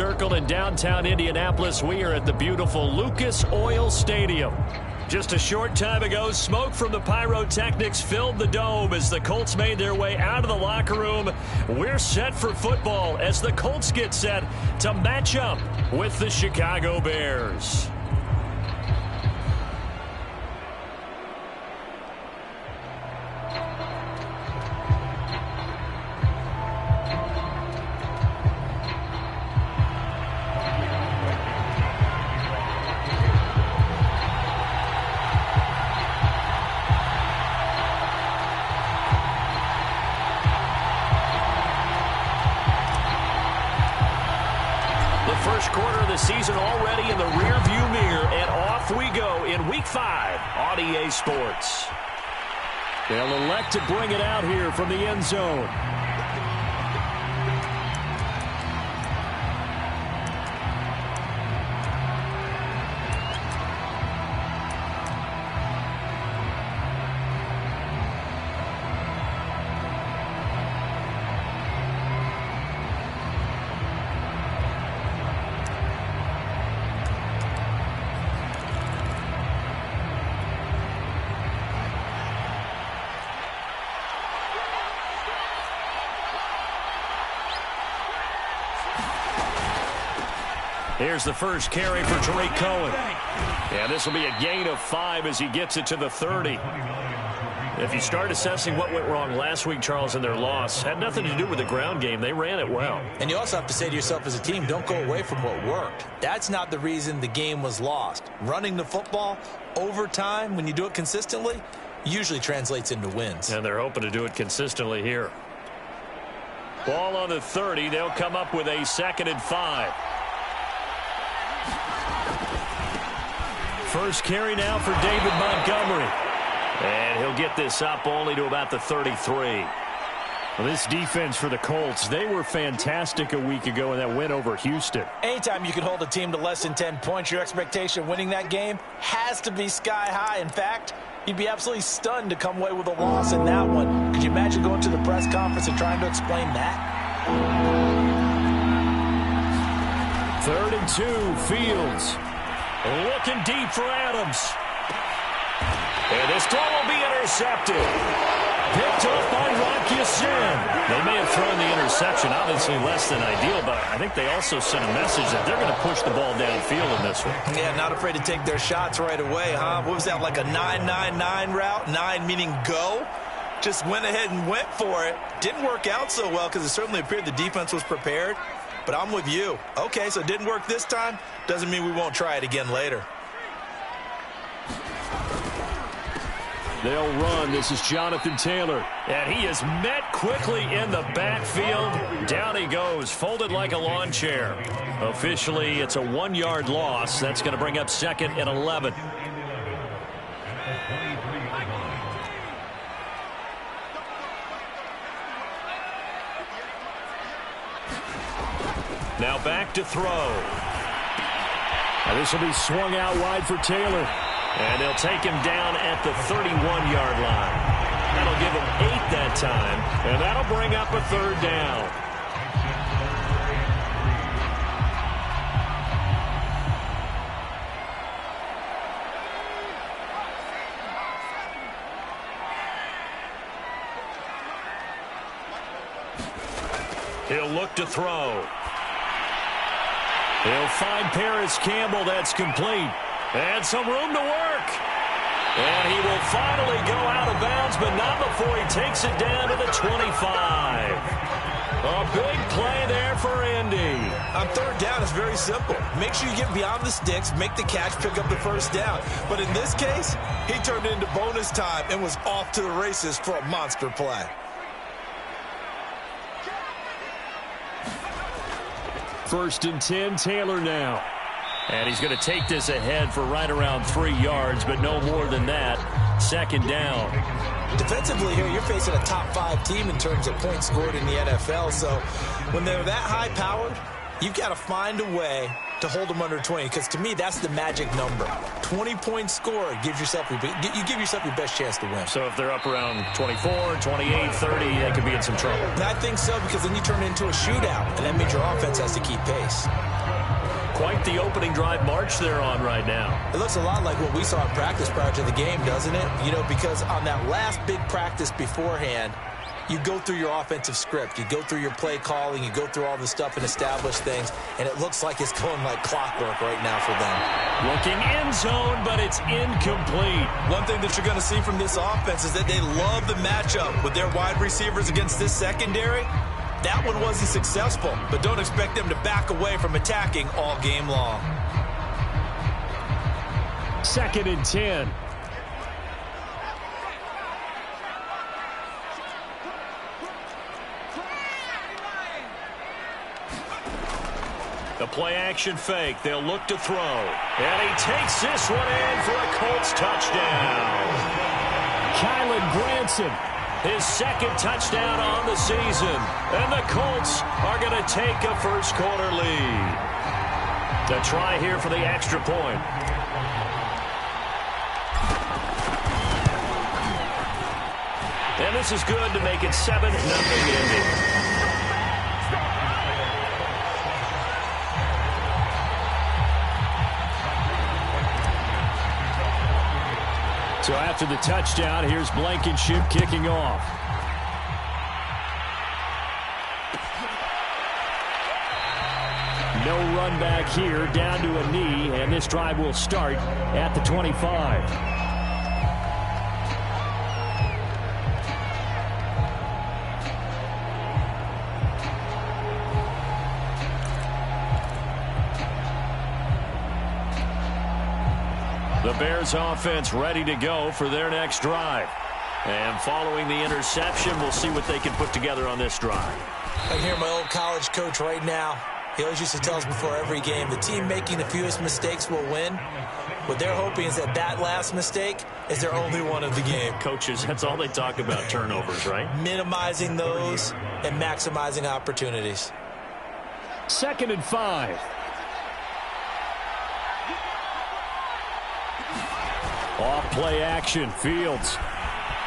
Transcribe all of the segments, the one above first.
circle in downtown Indianapolis. We are at the beautiful Lucas Oil Stadium. Just a short time ago, smoke from the pyrotechnics filled the dome as the Colts made their way out of the locker room. We're set for football as the Colts get set to match up with the Chicago Bears. First quarter of the season already in the rearview mirror, and off we go in Week 5 on EA Sports. They'll elect to bring it out here from the end zone. Here's the first carry for Tariq Cohen. And this will be a gain of 5 as he gets it to the 30. If you start assessing what went wrong last week, Charles, in their loss, had nothing to do with the ground game. They ran it well. And you also have to say to yourself as a team, don't go away from what worked. That's not the reason the game was lost. Running the football over time, when you do it consistently, usually translates into wins. And they're hoping to do it consistently here. Ball on the 30. They'll come up with a 2nd and 5. First carry now for David Montgomery. And he'll get this up only to about the 33. Well, this defense for the Colts, they were fantastic a week ago in that win over Houston. Anytime you can hold a team to less than 10 points, your expectation of winning that game has to be sky high. In fact, you'd be absolutely stunned to come away with a loss in that one. Could you imagine going to the press conference and trying to explain that? 3rd and 2, Fields. Looking deep for Adams. And this throw will be intercepted. Picked up by Rock Ya-Sin. They may have thrown the interception, obviously less than ideal, but I think they also sent a message that they're going to push the ball downfield in this one. Yeah, not afraid to take their shots right away, huh? What was that, like a 9-9-9 route? 9 meaning go? Just went ahead and went for it. Didn't work out so well because it certainly appeared the defense was prepared. But I'm with you. Okay, so it didn't work this time. Doesn't mean we won't try it again later. They'll run. This is Jonathan Taylor. And he is met quickly in the backfield. Down he goes, folded like a lawn chair. Officially, it's a 1-yard loss. That's going to bring up 2nd and 11. Now back to throw. Now this will be swung out wide for Taylor. And they'll take him down at the 31-yard line. That'll give him 8 that time. And that'll bring up a 3rd down. He'll look to throw. He'll find Paris Campbell. That's complete. And some room to work. And he will finally go out of bounds, but not before he takes it down to the 25. A big play there for Indy. On 3rd down, it's very simple. Make sure you get beyond the sticks, make the catch, pick up the 1st down. But in this case, he turned it into bonus time and was off to the races for a monster play. First and 10, Taylor now. And he's going to take this ahead for right around 3 yards, but no more than that. 2nd down. Defensively here, you're facing a top 5 team in terms of points scored in the NFL. So when they're that high-powered, you've got to find a way to hold them under 20, because to me, that's the magic number. 20-point score gives yourself, you give yourself your best chance to win. So if they're up around 24, 28, 30, they could be in some trouble. I think so, because then you turn it into a shootout, and that means your offense has to keep pace. Quite the opening drive march they're on right now. It looks a lot like what we saw in practice prior to the game, doesn't it? You know, because on that last big practice beforehand, you go through your offensive script. You go through your play calling. You go through all the stuff and establish things, and it looks like it's going like clockwork right now for them. Looking end zone, but it's incomplete. One thing that you're going to see from this offense is that they love the matchup with their wide receivers against this secondary. That one wasn't successful, but don't expect them to back away from attacking all game long. 2nd and 10. The play-action fake. They'll look to throw. And he takes this one in for a Colts touchdown. Kylan Granson, his 2nd touchdown on the season. And the Colts are going to take a first-quarter lead. The try here for the extra point. And this is good to make it 7-0 Indy. So after the touchdown, here's Blankenship kicking off. No run back here, down to a knee, and this drive will start at the 25. The Bears offense ready to go for their next drive. And following the interception, we'll see what they can put together on this drive. I hear my old college coach right now. He always used to tell us before every game, the team making the fewest mistakes will win. What they're hoping is that that last mistake is their only one of the game. Coaches, that's all they talk about, turnovers, right? Minimizing those and maximizing opportunities. 2nd and 5. Off play action, Fields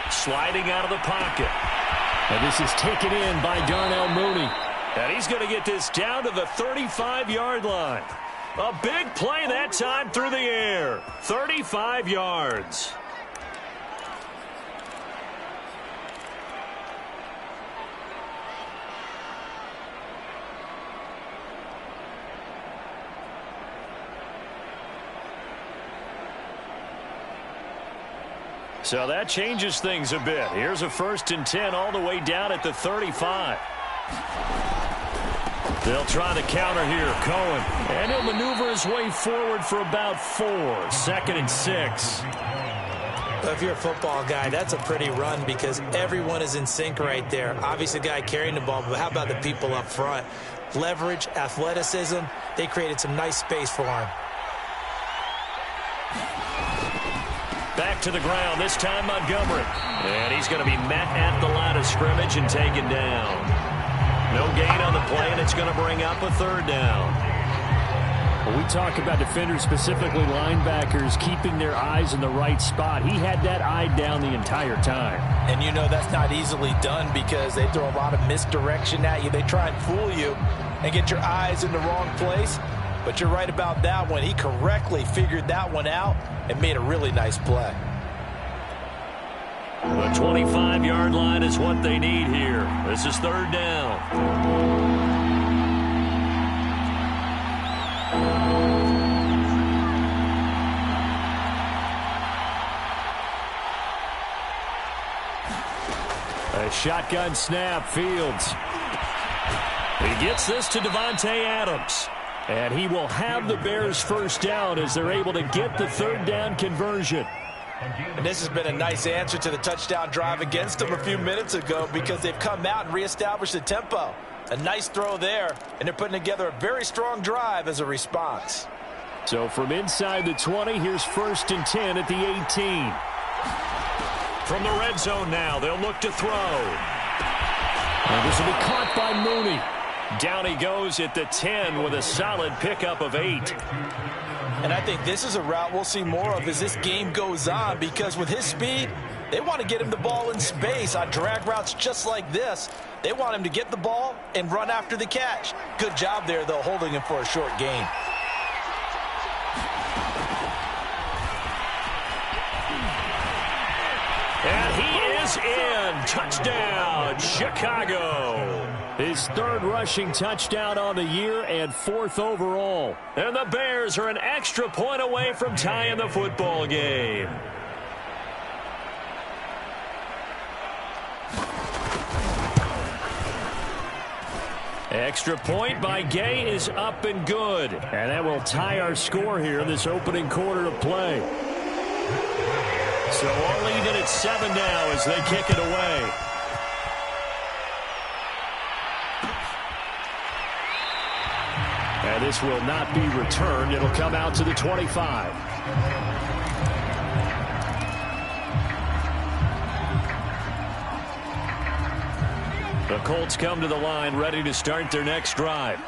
sliding out of the pocket. And this is taken in by Darnell Mooney. And he's going to get this down to the 35-yard line. A big play that time through the air. 35 yards. So that changes things a bit. Here's a 1st and 10 all the way down at the 35. They'll try the counter here. Cohen. And he'll maneuver his way forward for about 4. 2nd and 6. If you're a football guy, that's a pretty run because everyone is in sync right there. Obviously, the guy carrying the ball, but how about the people up front? Leverage, athleticism. They created some nice space for him. Back to the ground, this time Montgomery. And he's going to be met at the line of scrimmage and taken down. No gain on the play, and it's going to bring up a 3rd down. When we talk about defenders, specifically linebackers, keeping their eyes in the right spot, he had that eye down the entire time. And you know that's not easily done because they throw a lot of misdirection at you. They try and fool you and get your eyes in the wrong place. But you're right about that one. He correctly figured that one out and made a really nice play. The 25-yard line is what they need here. This is 3rd down. A shotgun snap, Fields. He gets this to Devontae Adams. And he will have the Bears 1st down as they're able to get the 3rd down conversion. And this has been a nice answer to the touchdown drive against them a few minutes ago because they've come out and reestablished the tempo. A nice throw there, and they're putting together a very strong drive as a response. So from inside the 20, here's 1st and 10 at the 18. From the red zone now, they'll look to throw. And this will be caught by Mooney. Down he goes at the 10 with a solid pickup of 8. And I think this is a route we'll see more of as this game goes on, because with his speed, they want to get him the ball in space on drag routes just like this. They want him to get the ball and run after the catch. Good job there, though, holding him for a short gain. And he is in. Touchdown, Chicago. His third rushing touchdown on the year and 4th overall. And the Bears are an extra point away from tying the football game. Extra point by Gay is up and good. And that will tie our score here in this opening quarter of play. So all even at 7 now as they kick it away. And this will not be returned. It'll come out to the 25. The Colts come to the line ready to start their next drive.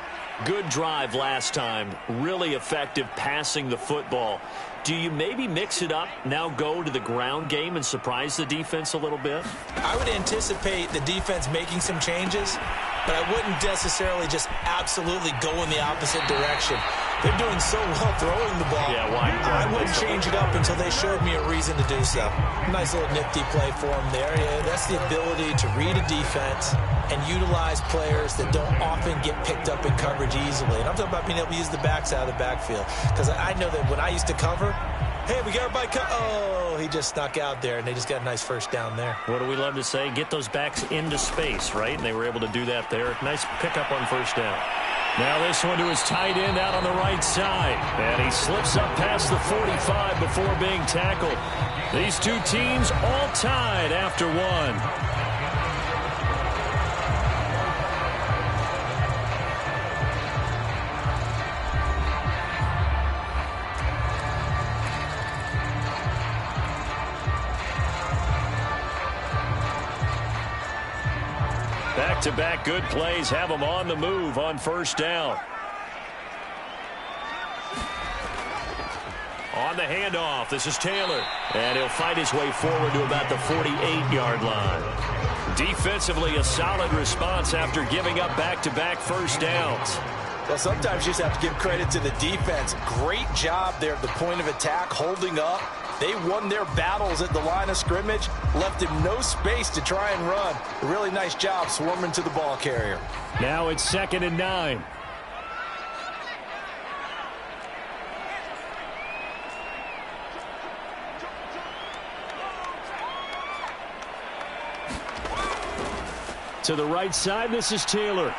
Good drive last time. Really effective passing the football. Do you maybe mix it up, now go to the ground game and surprise the defense a little bit? I would anticipate the defense making some changes, but I wouldn't necessarily just absolutely go in the opposite direction. They're doing so well throwing the ball. Yeah, why? I wouldn't change it up until they showed me a reason to do so. Nice little nifty play for them there. Yeah, that's the ability to read a defense and utilize players that don't often get picked up in coverage easily. And I'm talking about being able to use the backs out of the backfield. Because I know that when I used to cover, hey, we got everybody oh, he just snuck out there, and they just got a nice first down there. What do we love to say? Get those backs into space, right? And they were able to do that there. Nice pickup on first down. Now this one to his tight end out on the right side. And he slips up past the 45 before being tackled. These two teams all tied after one. Back-to-back good plays have them on the move on first down. On the handoff, this is Taylor. And he'll fight his way forward to about the 48-yard line. Defensively, a solid response after giving up back-to-back first downs. Well, sometimes you just have to give credit to the defense. Great job there at the point of attack, holding up. They won their battles at the line of scrimmage, left him no space to try and run. A really nice job swarming to the ball carrier. Now it's 2nd and 9. To the right side, this is Taylor.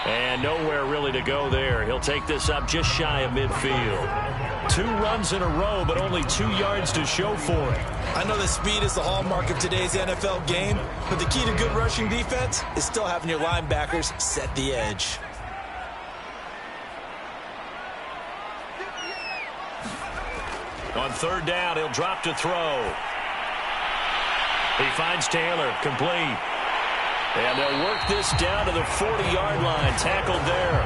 And nowhere really to go there. He'll take this up just shy of midfield. 2 runs in a row, but only 2 yards to show for it. I know that speed is the hallmark of today's NFL game, but the key to good rushing defense is still having your linebackers set the edge. On third down, he'll drop to throw. He finds Taylor, complete. And they'll work this down to the 40-yard line. Tackled there.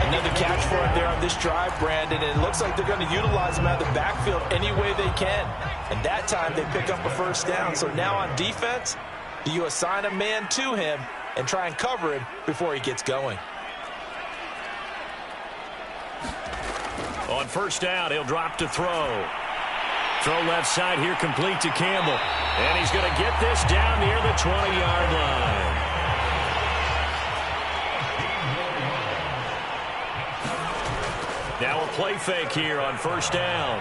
Another catch for him there on this drive, Brandon. And it looks like they're going to utilize him out of the backfield any way they can. And that time they pick up a first down. So now on defense, do you assign a man to him and try and cover him before he gets going? On first down, he'll drop to throw. Throw left side here, complete to Campbell. And he's going to get this down near the 20-yard line. Now a play fake here on first down.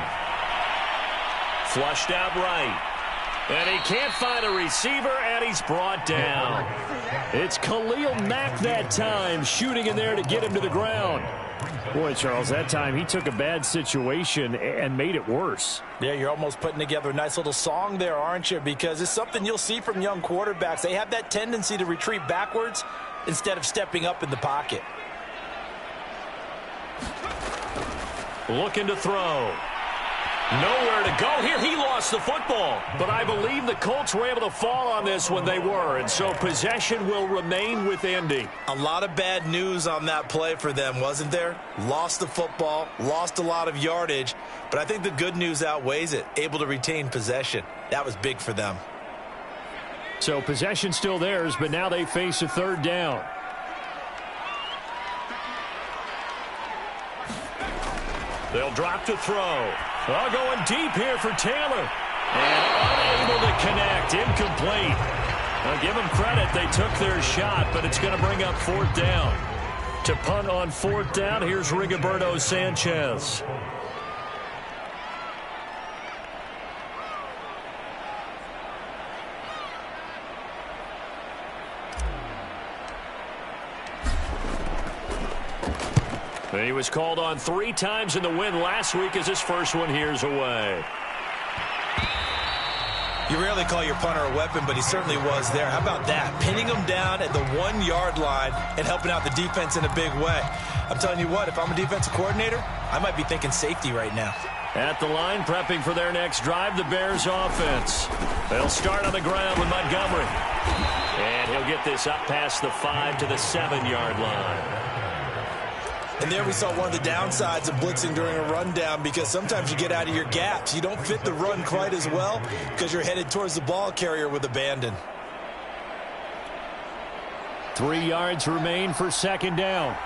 Flushed out right. And he can't find a receiver, and he's brought down. It's Khalil Mack that time, shooting in there to get him to the ground. Boy, Charles, that time he took a bad situation and made it worse. Yeah, you're almost putting together a nice little song there, aren't you? Because it's something you'll see from young quarterbacks. They have that tendency to retreat backwards instead of stepping up in the pocket. Looking to throw. Nowhere to go here. He lost the football. But I believe the Colts were able to fall on this when they were. And so possession will remain with Indy. A lot of bad news on that play for them, wasn't there? Lost the football, lost a lot of yardage. But I think the good news outweighs it. Able to retain possession. That was big for them. So possession still theirs, but now they face a third down. They'll drop to throw. Well, going deep here for Taylor. And unable to connect. Incomplete. Now, give them credit. They took their shot, but it's going to bring up fourth down. To punt on fourth down, here's Rigoberto Sanchez. He was called on 3 times in the win last week as his first one here's away. You rarely call your punter a weapon, but he certainly was there. How about that? Pinning him down at the 1-yard line and helping out the defense in a big way. I'm telling you what, if I'm a defensive coordinator, I might be thinking safety right now. At the line, prepping for their next drive, the Bears offense. They'll start on the ground with Montgomery. And he'll get this up past the 5 to the 7-yard line. And there we saw one of the downsides of blitzing during a rundown, because sometimes you get out of your gaps. You don't fit the run quite as well because you're headed towards the ball carrier with abandon. 3 yards remain for second down.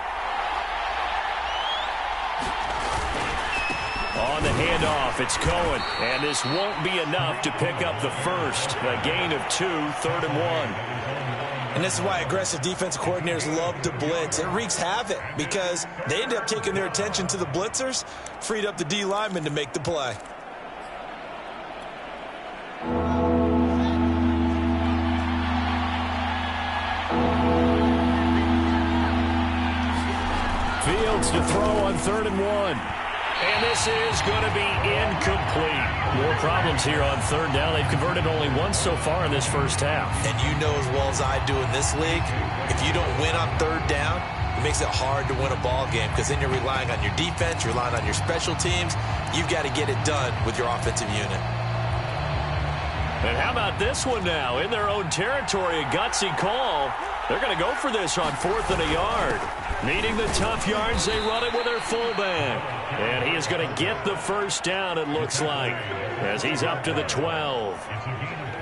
On the handoff, it's Cohen. And this won't be enough to pick up the first. A gain of 2, 3rd and 1. And this is why aggressive defensive coordinators love to blitz. It wreaks havoc because they end up taking their attention to the blitzers, freed up the D lineman to make the play. Fields to throw on 3rd and 1. And this is going to be incomplete. More problems here on 3rd down. They've converted only once so far in this first half. And you know as well as I do in this league, if you don't win on 3rd down, it makes it hard to win a ball game, because then you're relying on your defense, you're relying on your special teams. You've got to get it done with your offensive unit. And how about this one now? In their own territory, a gutsy call. They're going to go for this on 4th and a yard. Needing the tough yards, they run it with their fullback. And he is going to get the first down, it looks like, as he's up to the 12.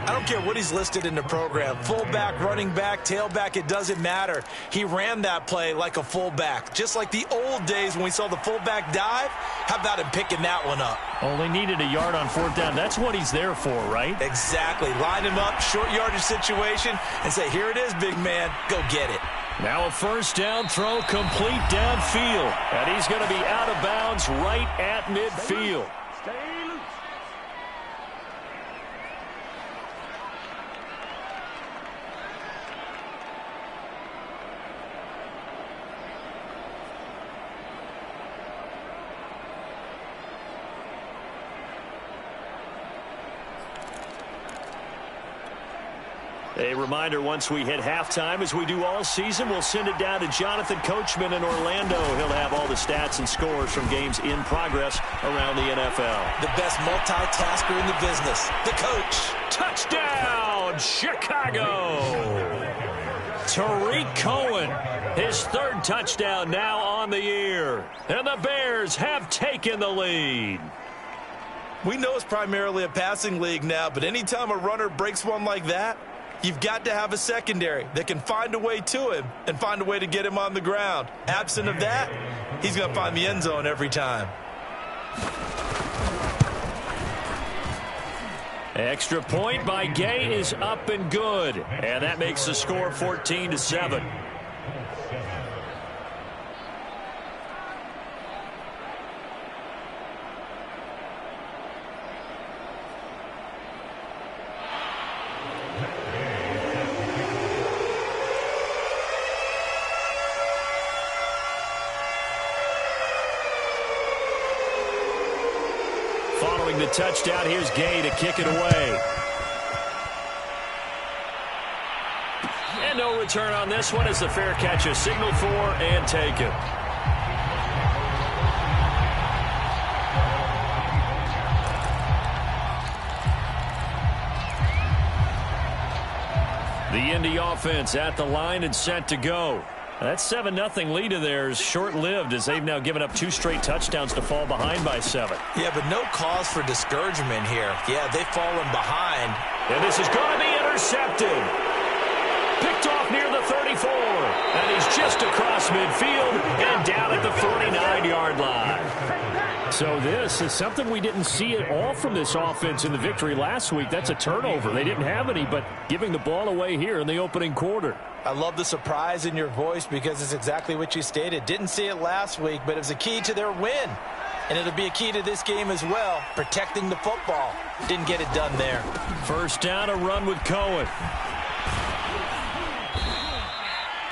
I don't care what he's listed in the program. Fullback, running back, tailback, it doesn't matter. He ran that play like a fullback, just like the old days when we saw the fullback dive. How about him picking that one up? Only needed a yard on 4th down. That's what he's there for, right? Exactly. Line him up, short yardage situation, and say, here it is, big man. Go get it. Now a first down throw complete downfield. And he's going to be out of bounds right at midfield. A reminder, once we hit halftime, as we do all season, we'll send it down to Jonathan Coachman in Orlando. He'll have all the stats and scores from games in progress around the NFL. The best multitasker in the business, the coach. Touchdown, Chicago! Tariq Cohen, his 3rd touchdown now on the year. And the Bears have taken the lead. We know it's primarily a passing league now, but anytime a runner breaks one like that, you've got to have a secondary that can find a way to him and find a way to get him on the ground. Absent of that, he's going to find the end zone every time. Extra point by Gay is up and good. And that makes the score 14-7. Following the touchdown, here's Gay to kick it away. And no return on this one as the fair catch is signaled for and taken. Indy offense at the line and set to go. That 7-0 lead of theirs short-lived as they've now given up 2 straight touchdowns to fall behind by 7. Yeah, but no cause for discouragement here. Yeah, they've fallen behind. And this is going to be intercepted. Picked off near the 34. And he's just across midfield and down at the 49-yard line. So this is something we didn't see at all from this offense in the victory last week. That's a turnover. They didn't have any, but giving the ball away here in the opening quarter. I love the surprise in your voice because it's exactly what you stated. Didn't see it last week, but it was a key to their win. And it'll be a key to this game as well, protecting the football. Didn't get it done there. First down, a run with Cohen.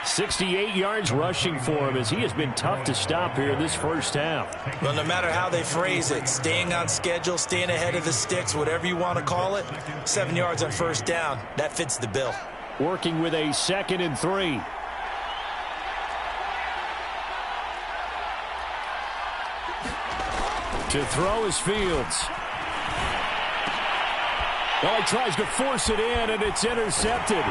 68 yards rushing for him as he has been tough to stop here this first half. Well, no matter how they phrase it, staying on schedule, staying ahead of the sticks, whatever you want to call it, 7 yards on first down, that fits the bill. Working with a 2nd and 3. To throw is Fields. Well, he tries to force it in, and it's intercepted.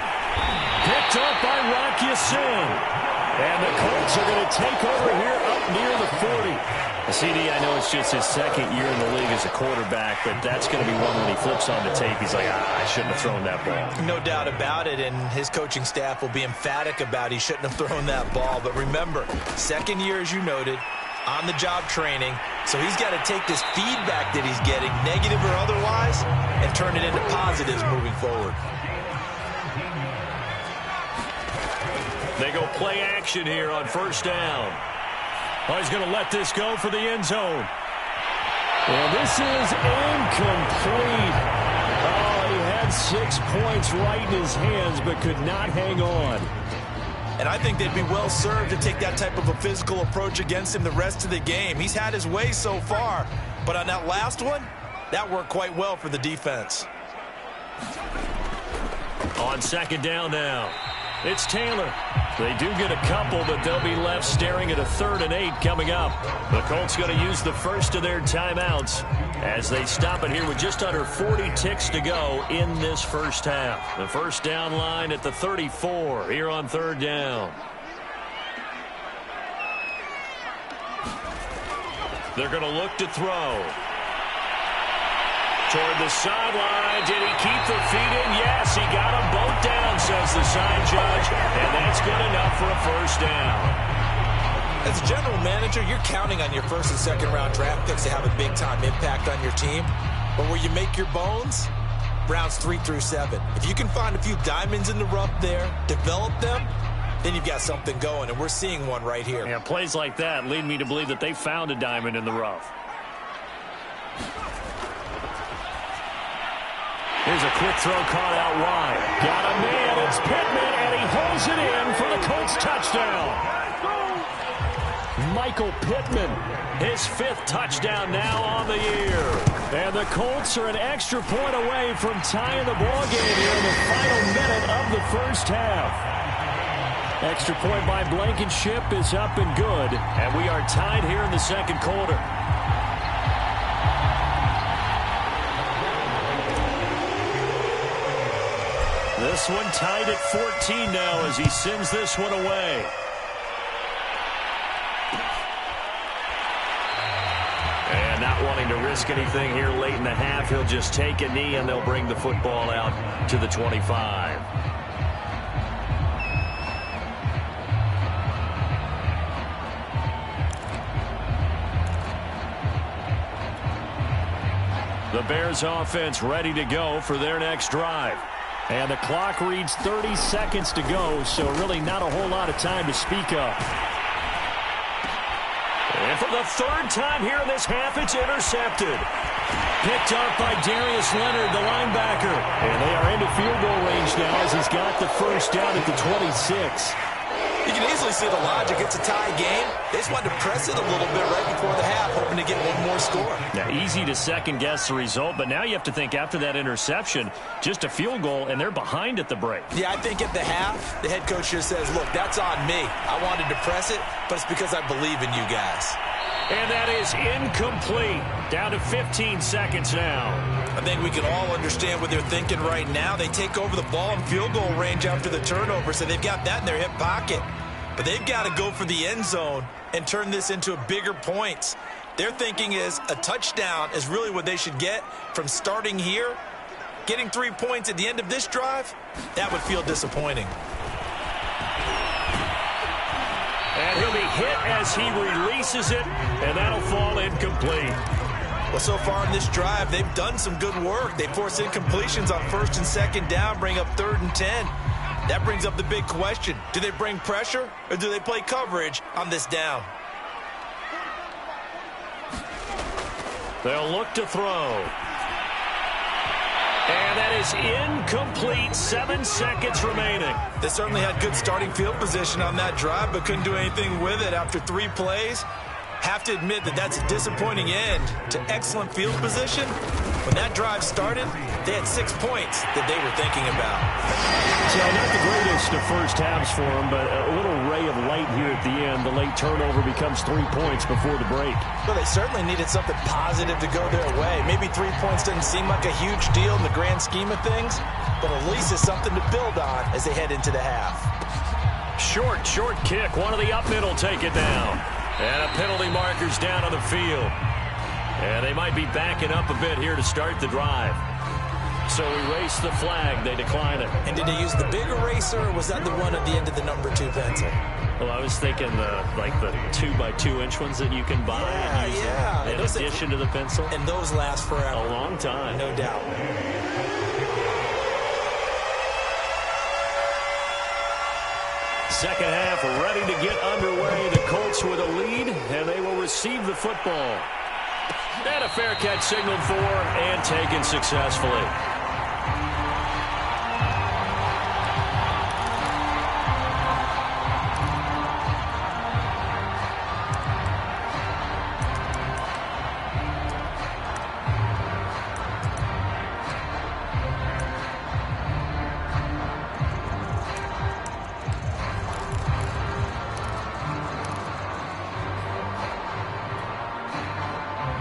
Picked up by Rock Ya-Sin. And the Colts are going to take over here up near the 40. CD, I know it's just his 2nd year in the league as a quarterback, but that's going to be one when he flips on the tape. He's like, I shouldn't have thrown that ball. No doubt about it, and his coaching staff will be emphatic about he shouldn't have thrown that ball. But remember, 2nd year, as you noted, on-the-job training. So he's got to take this feedback that he's getting, negative or otherwise, and turn it into positives moving forward. They go play action here on first down. Oh, he's going to let this go for the end zone. And this is incomplete. Oh, he had 6 points right in his hands, but could not hang on. And I think they'd be well served to take that type of a physical approach against him the rest of the game. He's had his way so far, but on that last one, that worked quite well for the defense. On 2nd down now, it's Taylor. They do get a couple, but they'll be left staring at a 3rd and 8 coming up. The Colts going to use the first of their timeouts as they stop it here with just under 40 ticks to go in this first half. The first down line at the 34 here on 3rd down. They're going to look to throw. Toward the sideline. Did he keep the feet in? Yes, he got them both down, says the side judge. And that's good enough for a first down. As a general manager, you're counting on your 1st and 2nd round draft picks to have a big-time impact on your team. But where you make your bones, rounds 3 through 7. If you can find a few diamonds in the rough there, develop them, then you've got something going. And we're seeing one right here. Yeah, plays like that lead me to believe that they found a diamond in the rough. Here's a quick throw caught out wide. Got a man. It's Pittman, and he holds it in for the Colts touchdown. Michael Pittman, his 5th touchdown now on the year. And the Colts are an extra point away from tying the ball game here in the final minute of the first half. Extra point by Blankenship is up and good. And we are tied here in the 2nd quarter. This one tied at 14 now as he sends this one away. And not wanting to risk anything here late in the half, he'll just take a knee and they'll bring the football out to the 25. The Bears offense ready to go for their next drive. And the clock reads 30 seconds to go, so really not a whole lot of time to speak of. And for the 3rd time here in this half, it's intercepted. Picked up by Darius Leonard, the linebacker. And they are into field goal range now as he's got the first down at the 26. You can easily see the logic. It's a tie game. They just wanted to press it a little bit right before the half, hoping to get one more score. Now, easy to second-guess the result, but now you have to think after that interception, just a field goal, and they're behind at the break. Yeah, I think at the half, the head coach just says, look, that's on me. I wanted to press it, but it's because I believe in you guys. And that is incomplete. Down to 15 seconds now. I think we can all understand what they're thinking right now. They take over the ball in field goal range after the turnover, so they've got that in their hip pocket. But they've got to go for the end zone and turn this into bigger points. Their thinking is a touchdown is really what they should get from starting here. Getting 3 points at the end of this drive, that would feel disappointing. And he'll be hit as he releases it, and that'll fall incomplete. Well, so far in this drive, they've done some good work. They force incompletions on 1st and 2nd down, bring up 3rd and 10. That brings up the big question. Do they bring pressure, or do they play coverage on this down? They'll look to throw. And that is incomplete. 7 seconds remaining. They certainly had good starting field position on that drive, but couldn't do anything with it after 3 plays. Have to admit that that's a disappointing end to excellent field position. When that drive started, they had 6 points that they were thinking about. So not the greatest of first halves for them, but a little ray of light here at the end. The late turnover becomes 3 points before the break. Well, they certainly needed something positive to go their way. Maybe 3 points doesn't seem like a huge deal in the grand scheme of things, but at least it's something to build on as they head into the half. Short kick. One of the up middle take it down. And a penalty marker's down on the field. And they might be backing up a bit here to start the drive. So erase the flag. They decline it. And did they use the big eraser, or was that the one at the end of the number 2 pencil? Well, I was thinking the 2x2-inch ones that you can buy in addition to the pencil. And those last forever. A long time. No doubt. Second half ready to get underway. The Colts with a lead, and they will receive the football. And a fair catch signaled for and taken successfully.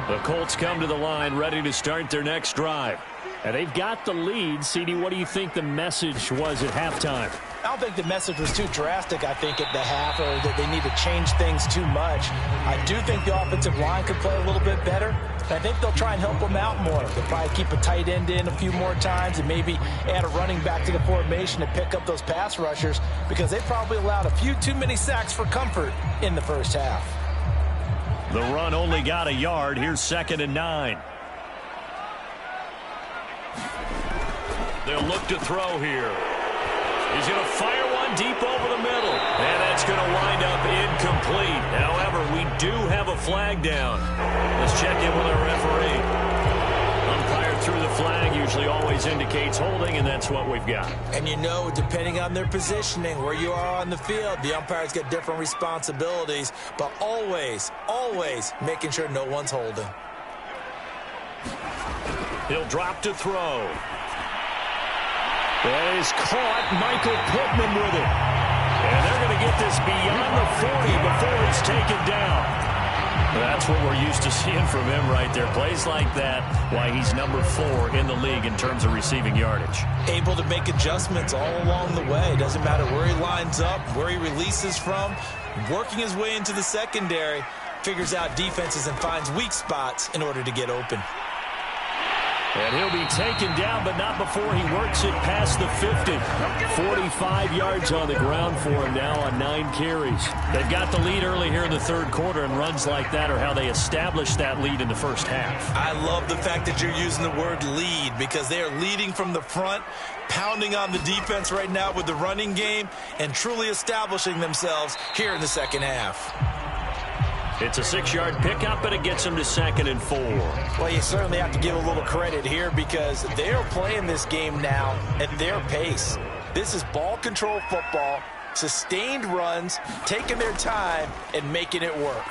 The Colts come to the line ready to start their next drive. And they've got the lead. CD, what do you think the message was at halftime? I don't think the message was too drastic, I think, at the half, or that they need to change things too much. I do think the offensive line could play a little bit better. And I think they'll try and help them out more. They'll probably keep a tight end in a few more times and maybe add a running back to the formation to pick up those pass rushers, because they probably allowed a few too many sacks for comfort in the first half. The run only got a yard. Here's 2nd and 9. They'll look to throw here. He's going to fire one deep over the middle. And that's going to wind up incomplete. However, we do have a flag down. Let's check in with our referee. Umpire threw the flag, usually always indicates holding, and that's what we've got. And you know, depending on their positioning, where you are on the field, the umpires get different responsibilities, but always making sure no one's holding. He'll drop to throw. That is caught. Michael Pittman with it. And they're going to get this beyond the 40 before it's taken down. That's what we're used to seeing from him right there. Plays like that, why he's number 4 in the league in terms of receiving yardage. Able to make adjustments all along the way. Doesn't matter where he lines up, where he releases from. Working his way into the secondary, figures out defenses and finds weak spots in order to get open. And he'll be taken down, but not before he works it past the 50. 45 yards on the ground for him now on 9 carries. They've got the lead early here in the 3rd quarter, and runs like that are how they establish that lead in the first half. I love the fact that you're using the word lead, because they are leading from the front, pounding on the defense right now with the running game, and truly establishing themselves here in the second half. It's a 6-yard pickup, and it gets them to 2nd and 4. Well, you certainly have to give a little credit here, because they're playing this game now at their pace. This is ball control football, sustained runs, taking their time, and making it work.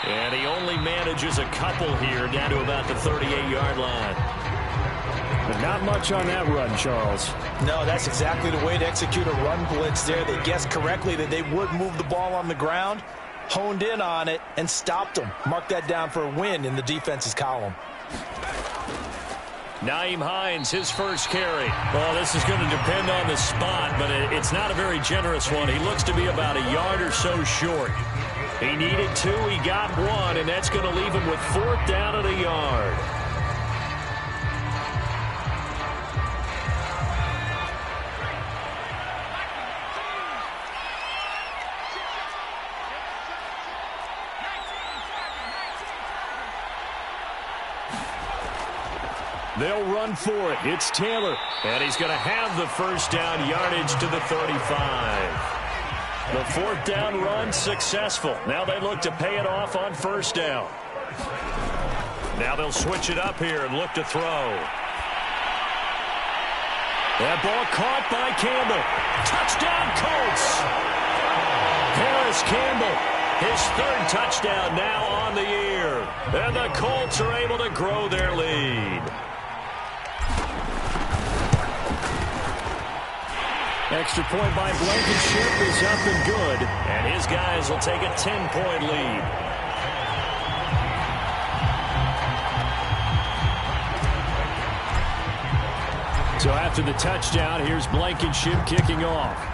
And he only manages a couple here, down to about the 38-yard line. But not much on that run, Charles. No, that's exactly the way to execute a run blitz there. They guessed correctly that they would move the ball on the ground, honed in on it, and stopped them. Mark that down for a win in the defense's column. Nyheim Hines, his first carry. Well, this is going to depend on the spot, but it's not a very generous one. He looks to be about a yard or so short. He needed 2, he got 1, and that's going to leave him with 4th down at a yard. They'll run for it. It's Taylor. And he's going to have the first down, yardage to the 35. The 4th down run successful. Now they look to pay it off on first down. Now they'll switch it up here and look to throw. That ball caught by Campbell. Touchdown, Colts. Paris Campbell, his 3rd touchdown now on the year. And the Colts are able to grow their lead. Extra point by Blankenship is up and good. And his guys will take a 10-point lead. So after the touchdown, here's Blankenship kicking off.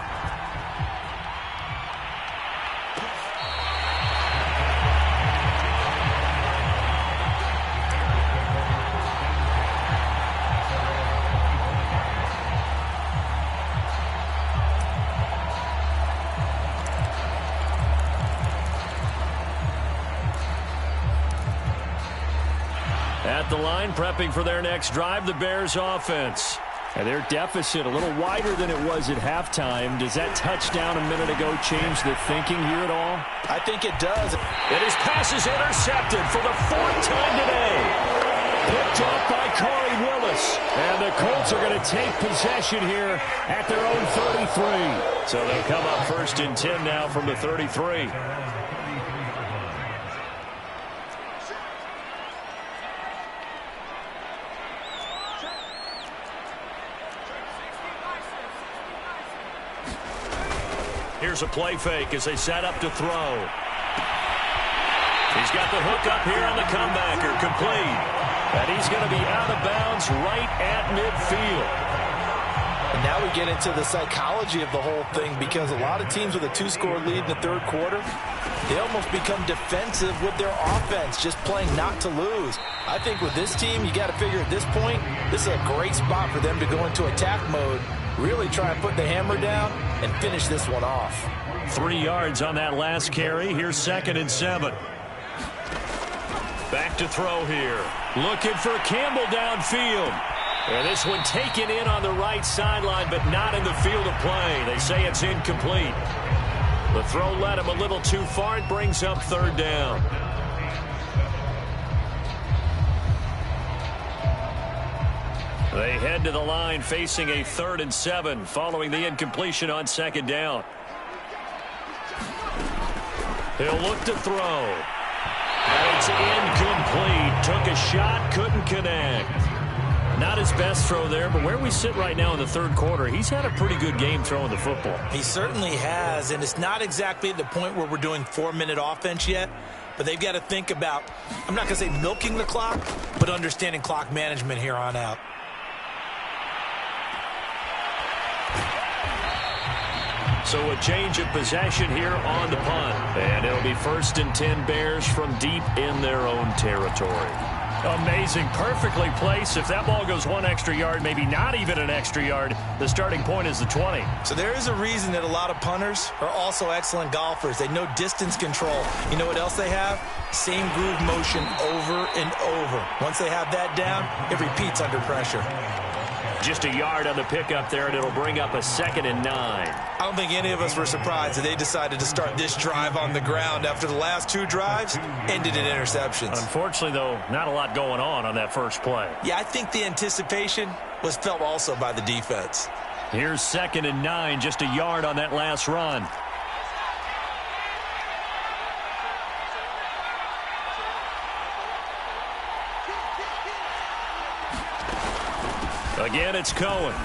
At the line, prepping for their next drive, the Bears offense. And their deficit a little wider than it was at halftime. Does that touchdown a minute ago change the thinking here at all? I think it does. And his pass is intercepted for the 4th time today. Picked off by Corey Willis. And the Colts are going to take possession here at their own 33. So they'll come up 1st and 10 now from the 33. Here's a play fake as they set up to throw. He's got the hook up here on the comebacker, complete. And he's going to be out of bounds right at midfield. And now we get into the psychology of the whole thing, because a lot of teams with a 2-score lead in the 3rd quarter, they almost become defensive with their offense, just playing not to lose. I think with this team, you got to figure at this point, this is a great spot for them to go into attack mode, really try and put the hammer down and finish this one off. 3 yards on that last carry. Here's 2nd and 7. Back to throw here. Looking for Campbell downfield. And this one taken in on the right sideline, but not in the field of play. They say it's incomplete. The throw led him a little too far. It brings up 3rd down. They head to the line facing a 3rd and 7 following the incompletion on 2nd down. He'll look to throw. And it's incomplete. Took a shot, couldn't connect. Not his best throw there, but where we sit right now in the 3rd quarter, he's had a pretty good game throwing the football. He certainly has, and it's not exactly at the point where we're doing 4-minute offense yet, but they've got to think about, I'm not going to say milking the clock, but understanding clock management here on out. So a change of possession here on the punt. And it'll be 1st and 10 Bears from deep in their own territory. Amazing. Perfectly placed. If that ball goes 1 extra yard, maybe not even an extra yard, the starting point is the 20. So there is a reason that a lot of punters are also excellent golfers. They know distance control. You know what else they have? Same groove motion over and over. Once they have that down, it repeats under pressure. Just a yard on the pickup there, and it'll bring up a 2nd and 9. I don't think any of us were surprised that they decided to start this drive on the ground after the last 2 drives ended in interceptions. Unfortunately, though, not a lot going on that first play. Yeah, I think the anticipation was felt also by the defense. Here's 2nd and 9, just a yard on that last run. Again, it's Cohen.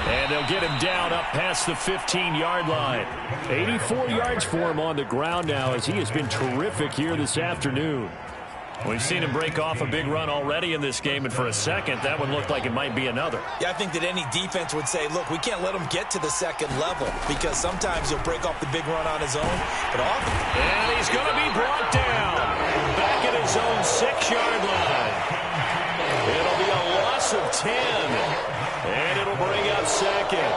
And they'll get him down up past the 15-yard line. 84 yards for him on the ground now as he has been terrific here this afternoon. We've seen him break off a big run already in this game, and for a second, that one looked like it might be another. Yeah, I think that any defense would say, look, we can't let him get to the second level because sometimes he'll break off the big run on his own, but often... And he's going to be brought down back at his own 6-yard line. It'll be a loss of 10, and it'll bring up 2nd.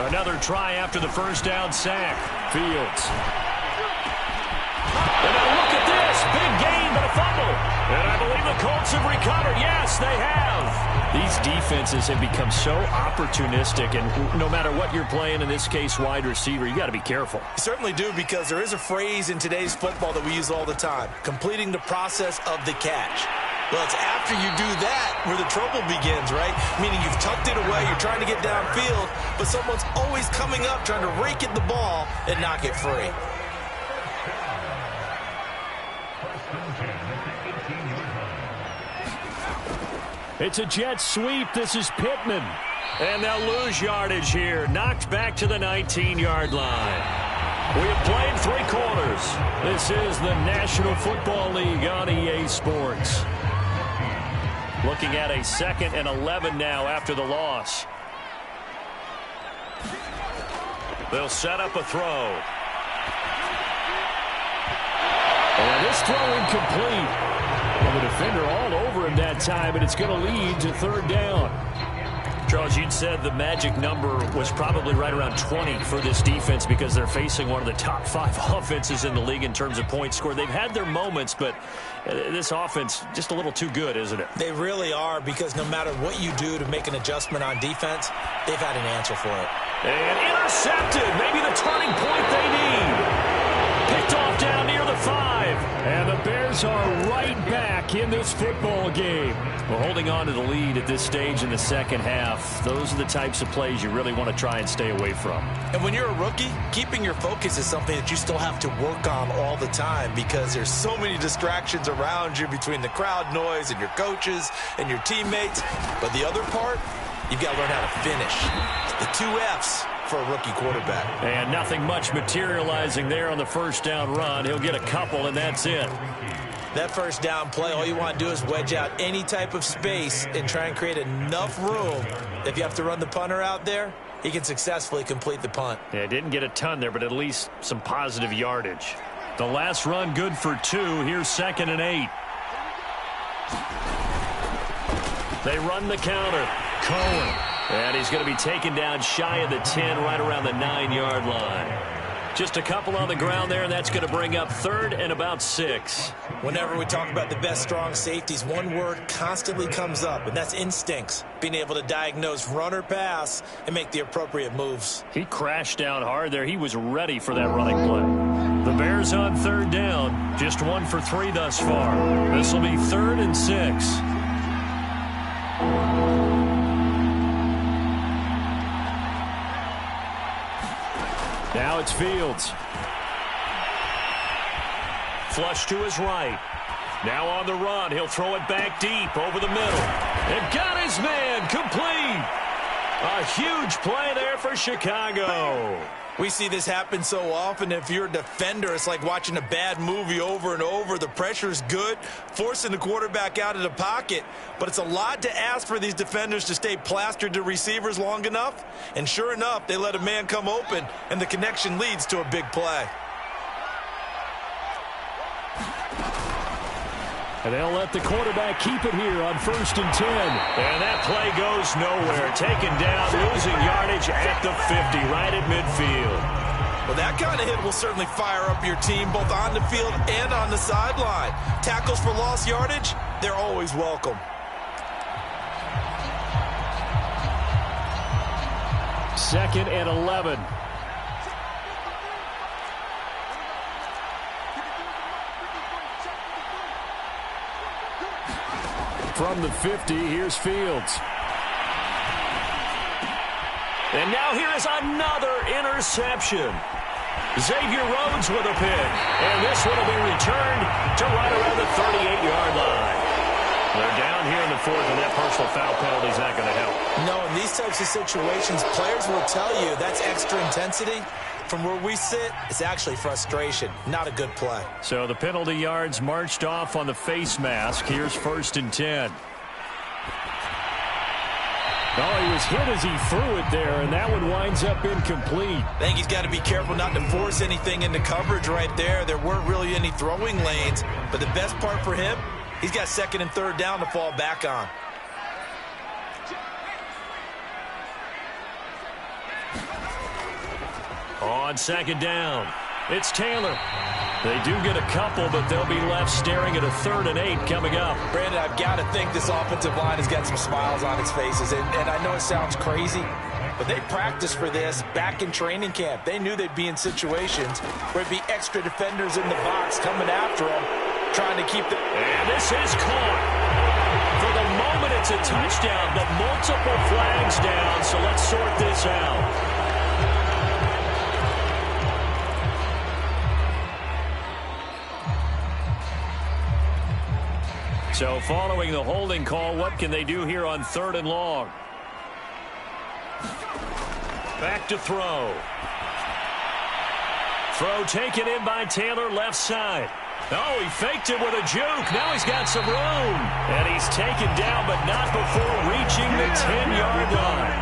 Another try after the first down sack. Fields. And now look at this. Big gain, but a fumble. And I believe the Colts have recovered. Yes, they have. These defenses have become so opportunistic, and no matter what you're playing, in this case wide receiver, you got to be careful. You certainly do, because there is a phrase in today's football that we use all the time: completing the process of the catch. Well, it's after you do that where the trouble begins, right? Meaning you've tucked it away, you're trying to get downfield, but someone's always coming up trying to rake at the ball and knock it free. It's a jet sweep. This is Pittman. And they'll lose yardage here. Knocked back to the 19-yard line. We have played 3 quarters. This is the National Football League on EA Sports. Looking at a 2nd and 11 now after the loss. They'll set up a throw. And this throw incomplete. Well, the defender all over him that time, and it's going to lead to 3rd down. Charles, you'd said the magic number was probably right around 20 for this defense because they're facing one of the top 5 offenses in the league in terms of points scored. They've had their moments, but this offense just a little too good, isn't it? They really are, because no matter what you do to make an adjustment on defense, they've had an answer for it. And intercepted. Maybe the turning point they need. Picked off down near the 5. And the Bears are right back in this football game. We're holding on to the lead at this stage in the second half. Those are the types of plays you really want to try and stay away from. And when you're a rookie, keeping your focus is something that you still have to work on all the time, because there's so many distractions around you between the crowd noise and your coaches and your teammates. But the other part, you've got to learn how to finish. The 2 F's for a rookie quarterback. And nothing much materializing there on the first down run. He'll get a couple, and that's it. That first down play, all you want to do is wedge out any type of space and try and create enough room. If you have to run the punter out there, he can successfully complete the punt. Yeah, didn't get a ton there, but at least some positive yardage. The last run good for 2. Here's 2nd and 8. They run the counter. Cohen. And he's going to be taken down shy of the 10, right around the 9-yard line. Just a couple on the ground there, and that's going to bring up 3rd and about 6. Whenever we talk about the best strong safeties, one word constantly comes up, and that's instincts. Being able to diagnose run or pass and make the appropriate moves. He crashed down hard there. He was ready for that running play. The Bears on 3rd down. Just 1 for 3 thus far. This will be 3rd and 6. Now it's Fields. Flush to his right. Now on the run. He'll throw it back deep over the middle. And got his man complete. A huge play there for Chicago. We see this happen so often. If you're a defender, it's like watching a bad movie over and over. The pressure is good, forcing the quarterback out of the pocket. But it's a lot to ask for these defenders to stay plastered to receivers long enough. And sure enough, they let a man come open, and the connection leads to a big play. And they'll let the quarterback keep it here on 1st and 10. And that play goes nowhere. Taken down, losing yardage at the 50, right at midfield. Well, that kind of hit will certainly fire up your team, both on the field and on the sideline. Tackles for lost yardage, they're always welcome. Second and 11. From the 50, here's Fields. And now here is another interception. Xavier Rhodes with a pick. And this one will be returned to right around the 38-yard line. They're down here in the fourth, and that personal foul penalty is not going to help. No, in these types of situations, players will tell you that's extra intensity. From where we sit, it's actually frustration. Not a good play. So the penalty yards marched off on the face mask. Here's 1st and 10. Oh, he was hit as he threw it there, and that one winds up incomplete. I think he's got to be careful not to force anything into coverage right there. There weren't really any throwing lanes, but the best part for him, he's got 2nd and 3rd down to fall back on. On 2nd down, it's Taylor. They do get a couple, but they'll be left staring at a 3rd and 8 coming up. Brandon, I've got to think this offensive line has got some smiles on its faces. And I know it sounds crazy, but they practiced for this back in training camp. They knew they'd be in situations where there'd be extra defenders in the box coming after them, trying to keep the... And this is caught. For the moment, it's a touchdown, but multiple flags down, so let's sort this out. So following the holding call, what can they do here on 3rd and long? Back to throw. Throw taken in by Taylor, left side. Oh, he faked it with a juke. Now he's got some room. And he's taken down, but not before reaching the 10-yard line.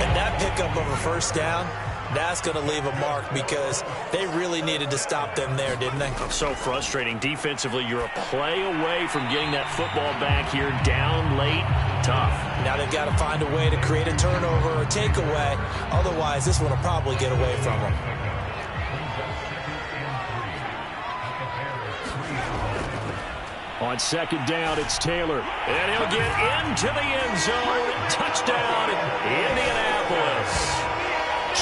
And that pickup of a 1st down, that's going to leave a mark because they really needed to stop them there, didn't they? So frustrating. Defensively, you're a play away from getting that football back here down late. Tough. Now they've got to find a way to create a turnover or takeaway. Otherwise, this one will probably get away from them. On 2nd down, it's Taylor. And he'll get into the end zone. Touchdown, Indianapolis.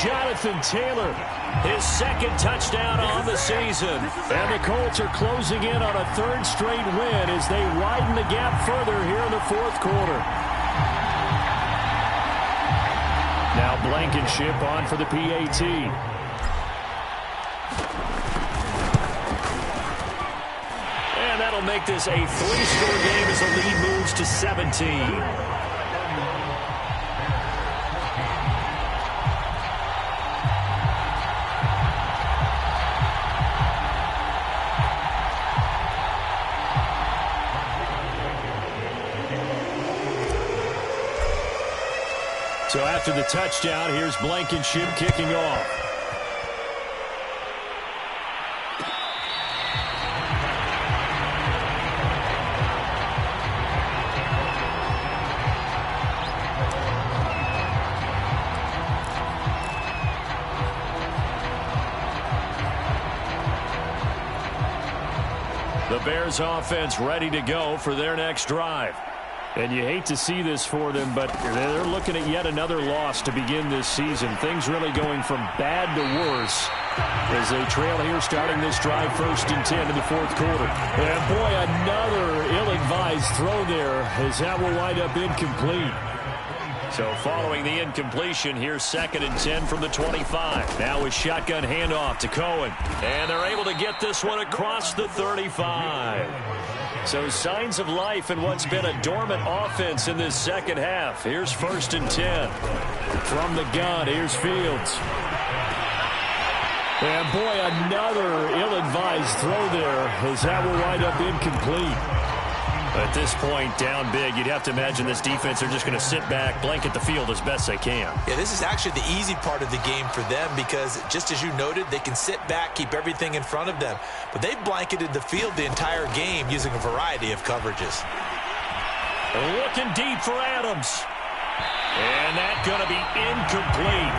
Jonathan Taylor, his 2nd touchdown on the season. And the Colts are closing in on a 3rd straight win as they widen the gap further here in the 4th quarter. Now Blankenship on for the PAT. And that'll make this a 3-score game as the lead moves to 17. So after the touchdown, here's Blankenship kicking off. The Bears offense ready to go for their next drive. And you hate to see this for them, but they're looking at yet another loss to begin this season. Things really going from bad to worse as they trail here starting this drive 1st and 10 in the 4th quarter. And boy, another ill-advised throw there as that will wind up incomplete. So following the incompletion, here's 2nd and 10 from the 25. Now a shotgun handoff to Cohen. And they're able to get this one across the 35. So signs of life in what's been a dormant offense in this 2nd half. Here's 1st and 10. From the gun, here's Fields. And boy, another ill-advised throw there as that will wind up incomplete. At this point, down big, you'd have to imagine this defense are just going to sit back, blanket the field as best they can. Yeah, this is actually the easy part of the game for them because, just as you noted, they can sit back, keep everything in front of them. But they've blanketed the field the entire game using a variety of coverages. Looking deep for Adams. And that's going to be incomplete.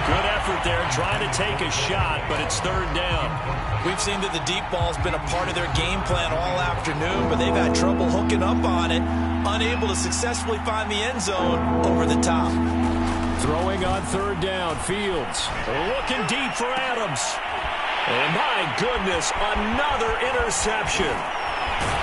Good effort there, trying to take a shot, but it's 3rd down. We've seen that the deep ball's been a part of their game plan all afternoon, but they've had trouble hooking up on it, unable to successfully find the end zone over the top. Throwing on 3rd down, Fields. Looking deep for Adams. And my goodness, another interception.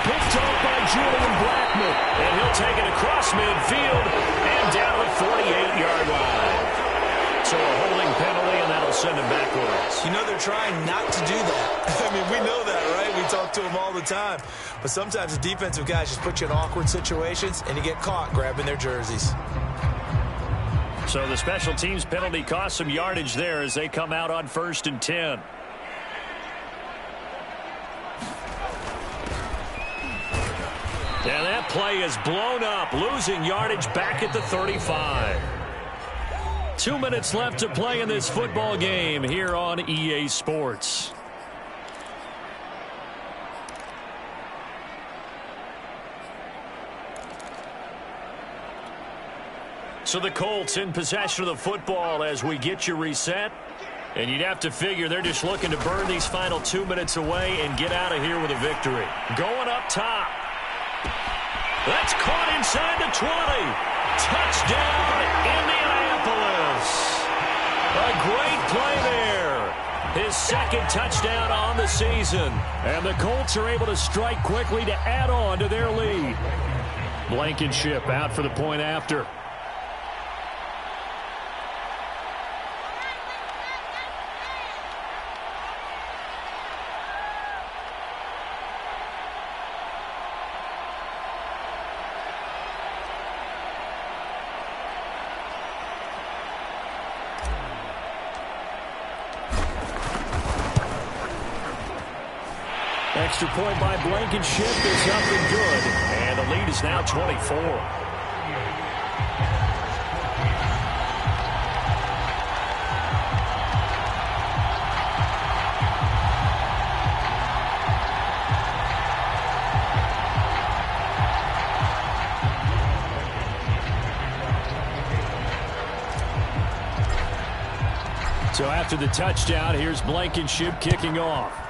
Picked off by Julian Blackmon. And he'll take it across midfield and down the 48-yard line. So a holding penalty, and that'll send him backwards. You know, they're trying not to do that. I mean, we know that, right? We talk to them all the time. But sometimes the defensive guys just put you in awkward situations, and you get caught grabbing their jerseys. So the special teams penalty cost some yardage there as they come out on 1st and 10. And that play is blown up, losing yardage back at the 35. 2 minutes left to play in this football game here on EA Sports. So the Colts in possession of the football as we get you reset. And you'd have to figure they're just looking to burn these final 2 minutes away and get out of here with a victory. Going up top. That's caught inside the 20. Touchdown, Indianapolis. A great play there. His second touchdown on the season. And the Colts are able to strike quickly to add on to their lead. Blankenship out for the point after. Extra point by Blankenship is up and good. And the lead is now 24. So after the touchdown, here's Blankenship kicking off.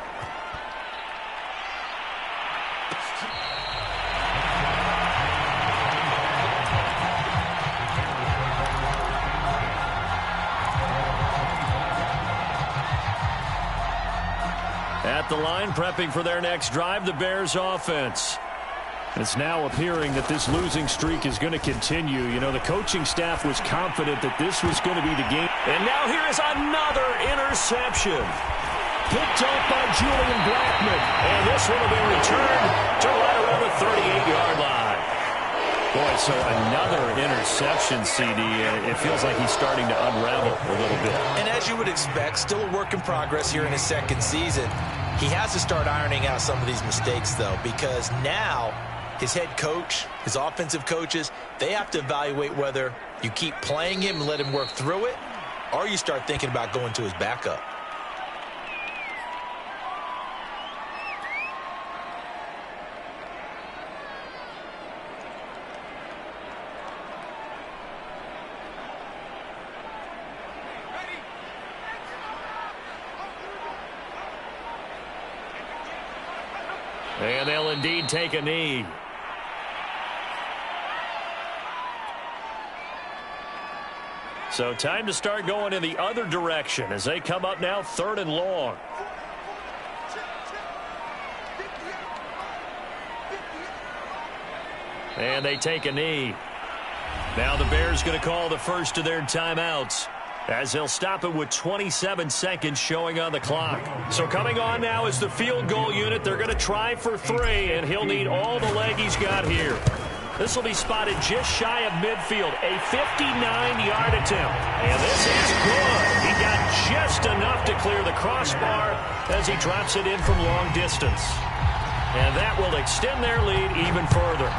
At the line, prepping for their next drive, the Bears offense. It's now appearing that this losing streak is going to continue. You know, the coaching staff was confident that this was going to be the game. And now here is another interception. Picked off by Julian Blackmon. And this one will be returned to right around the 38-yard line. Boy, so another interception, CD. It feels like he's starting to unravel a little bit. And as you would expect, still a work in progress here in his second season. He has to start ironing out some of these mistakes, though, because now his head coach, his offensive coaches, they have to evaluate whether you keep playing him and let him work through it, or you start thinking about going to his backup. And they'll indeed take a knee. So time to start going in the other direction as they come up now 3rd and long. And they take a knee. Now the Bears going to call the first of their timeouts, as they'll stop it with 27 seconds showing on the clock. So coming on now is the field goal unit. They're going to try for 3, and he'll need all the leg he's got here. This will be spotted just shy of midfield, a 59-yard attempt. And this is good. He got just enough to clear the crossbar as he drops it in from long distance. And that will extend their lead even further.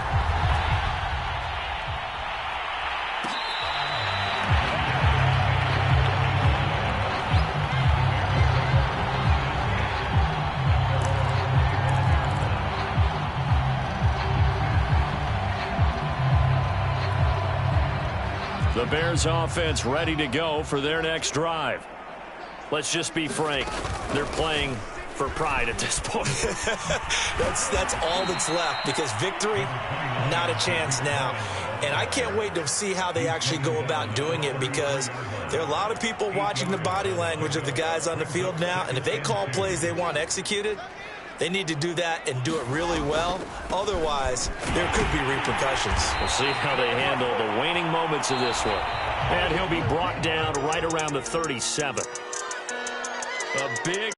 The Bears offense ready to go for their next drive. Let's just be frank. They're playing for pride at this point. That's all that's left, because victory, not a chance now. And I can't wait to see how they actually go about doing it, because there are a lot of people watching the body language of the guys on the field now, and if they call plays they want executed, They need to do that and do it really well. Otherwise, there could be repercussions. We'll see how they handle the waning moments of this one. And he'll be brought down right around the 37. A big...